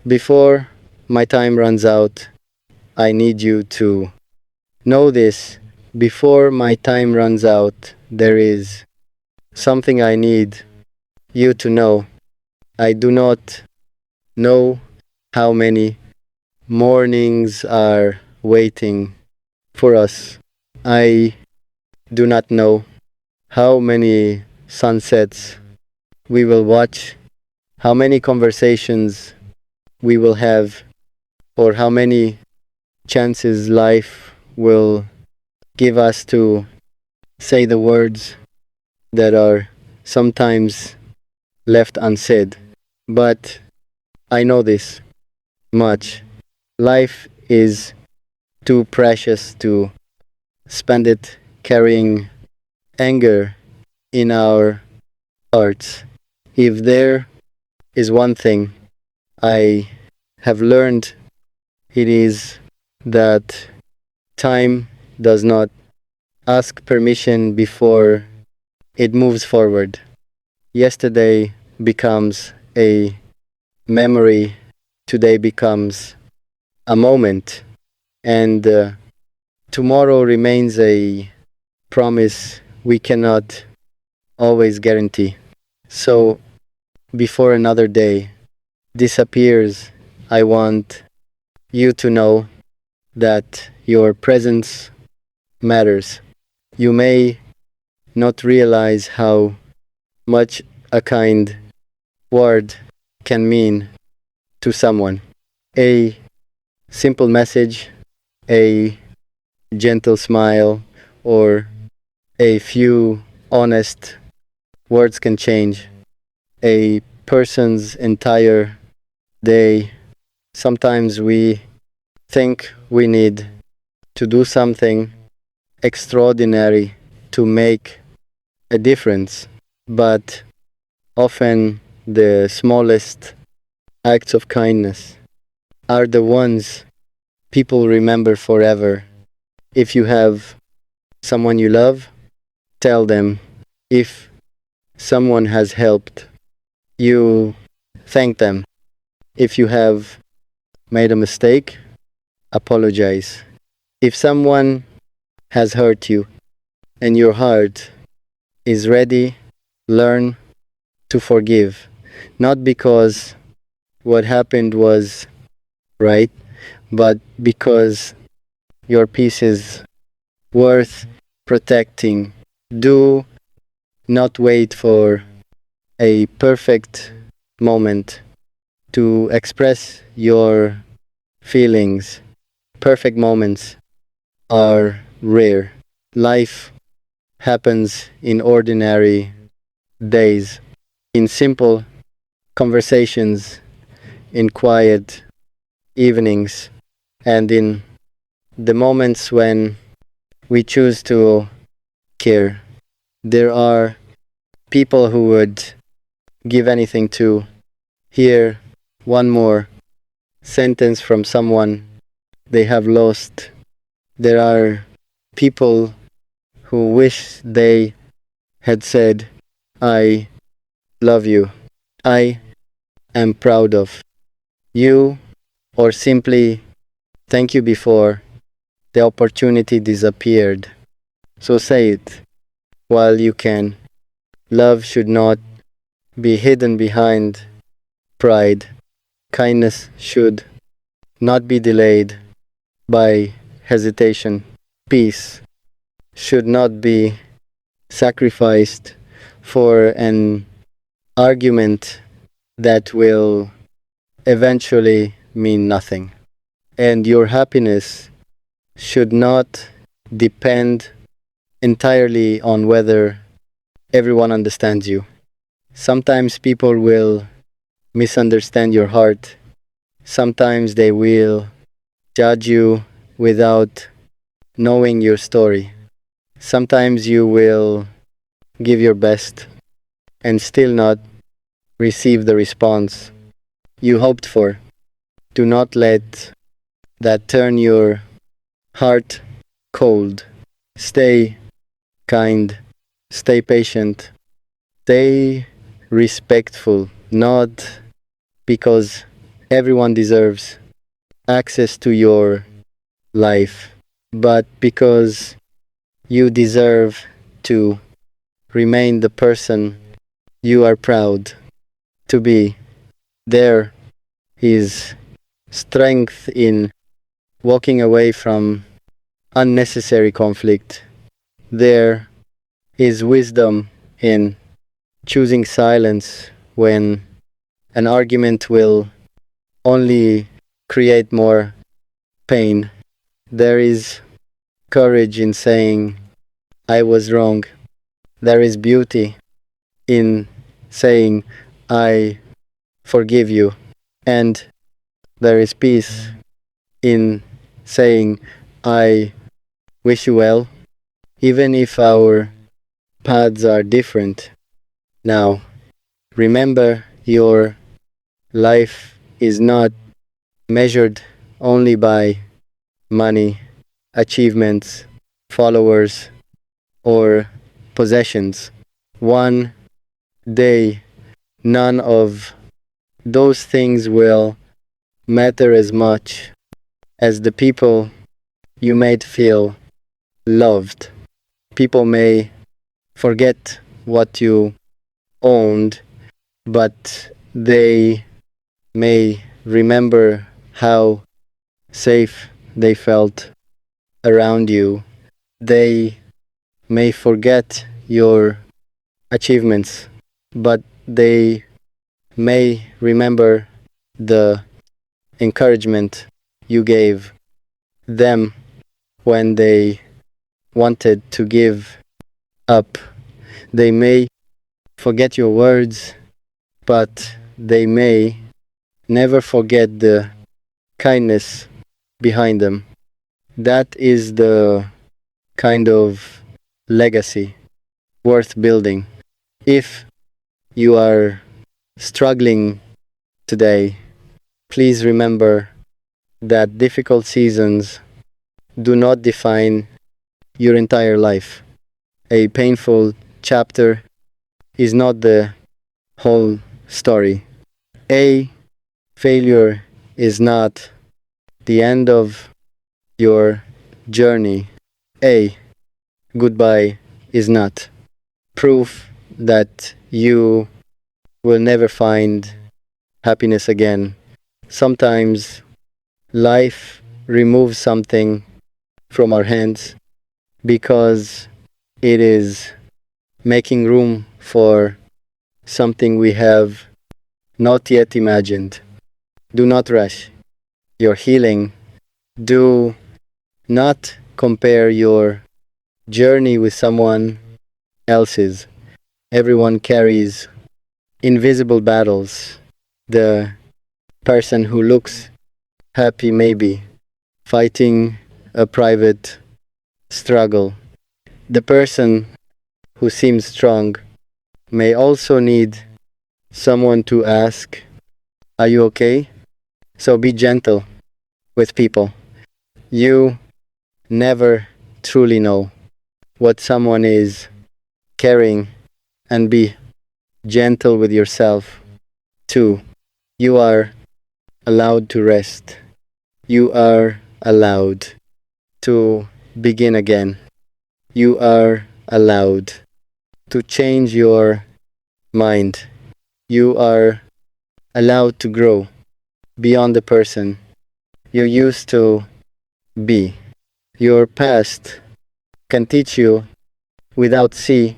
Before my time runs out, I need you to know this. Before my time runs out, there is something I need you to know. I do not know how many mornings are waiting for us. I do not know how many sunsets we will watch, how many conversations we will have, or how many chances life will give us to say the words that are sometimes left unsaid. But I know this much. Life is too precious to spend it carrying anger in our hearts. If there is one thing I have learned, it is that time does not ask permission before it moves forward. Yesterday becomes a memory, today becomes a moment, and tomorrow remains a promise we cannot always guarantee. So, before another day disappears, I want you to know that your presence matters. You may not realize how much a kind word can mean to someone. A simple message, a gentle smile, or a few honest words can change a person's entire day. Sometimes we think we need to do something extraordinary to make a difference, but often the smallest acts of kindness are the ones people remember forever. If you have someone you love, tell them. If someone has helped you, thank them. If you have made a mistake, apologize. If someone has hurt you and your heart is ready, learn to forgive. Not because what happened was right, but because your peace is worth protecting. Do not wait for a perfect moment to express your feelings. Perfect moments are rare. Life happens in ordinary days, in simple conversations, in quiet evenings, and in the moments when we choose to care. There are people who would give anything to hear one more sentence from someone they have lost. There are people who wish they had said, I love you. I am proud of you, or simply thank you before the opportunity disappeared. So say it while you can. Love should not be hidden behind pride. Kindness should not be delayed by hesitation. Peace should not be sacrificed for an argument that will eventually mean nothing. And your happiness should not depend entirely on whether everyone understands you. Sometimes people will misunderstand your heart. Sometimes they will judge you without knowing your story. Sometimes you will give your best and still not receive the response you hoped for. Do not let that turn your heart cold. Stay kind, stay patient, stay respectful, not because Everyone deserves access to your life, but because you deserve to remain the person you are proud to be, there is strength in walking away from unnecessary conflict. There is wisdom in choosing silence when an argument will only create more pain. There is courage in saying, I was wrong. There is beauty in saying, I forgive you. And there is peace in saying, I wish you well, even if our paths are different. Now, remember your life is not measured only by money, achievements, followers, or possessions. One day, none of those things will matter as much as the people you made feel loved. People may forget what you owned, but they may remember how safe they felt around you. They may forget your achievements, but they may remember the encouragement you gave them when they wanted to give up. They may forget your words, but they may never forget the kindness behind them. That is the kind of legacy worth building. If you are struggling today, please remember that difficult seasons do not define your entire life. A painful chapter is not the whole story. A failure is not the end of your journey. A goodbye is not proof that you will never find happiness again. Sometimes life removes something from our hands because it is making room for something we have not yet imagined. Do not rush your healing. Do not compare your journey with someone else's. Everyone carries invisible battles. The person who looks happy may be fighting a private struggle. The person who seems strong may also need someone to ask, are you okay? So be gentle with people. You never truly know what someone is carrying, and be gentle with yourself too. You are allowed to rest. You are allowed to begin again. You are allowed to change your mind. You are allowed to grow beyond the person you used to be. Your past can teach you without see